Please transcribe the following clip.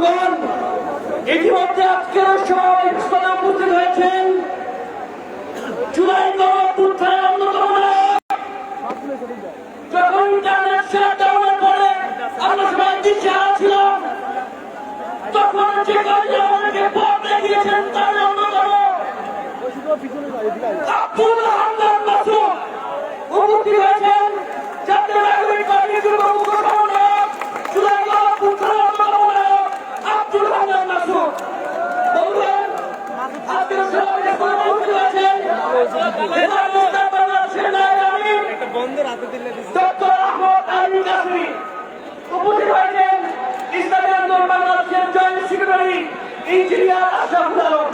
বন্ধুগণ, ইতিমধ্যে আজকের সভাস্থলে উপস্থিত হয়েছেন জুলাই গণঅভ্যুত্থানের অন্যতম নায়ক। যখন ইন্টারনেট শাটডাউনের পরে আমরা সবাই দিশেহারা ছিলাম, তখন যে কাজে আমাদেরকে পথ দেখিয়েছেন তার অন্যতম আব্দুল হান্নান মাসুদ উপস্থিত হয়েছেন। জাতীয় নাগরিক পার্টির যুগ্ম সমন্বয়ক, জুলাই গণঅভ্যুত্থানের অন্যতম নায়ক আব্দুল হান্নান মাসুদ। বন্ধুগণ, আজকের সভায় উপস্থিত হয়েছেন বাংলাদেশের নায়েব আমির ডক্টর আহমদ আলী কাসেমি, উপস্থিত হয়েছেন ইসলামী আন্দোলন বাংলাদেশের joint secretary engineer Ashraful Alam.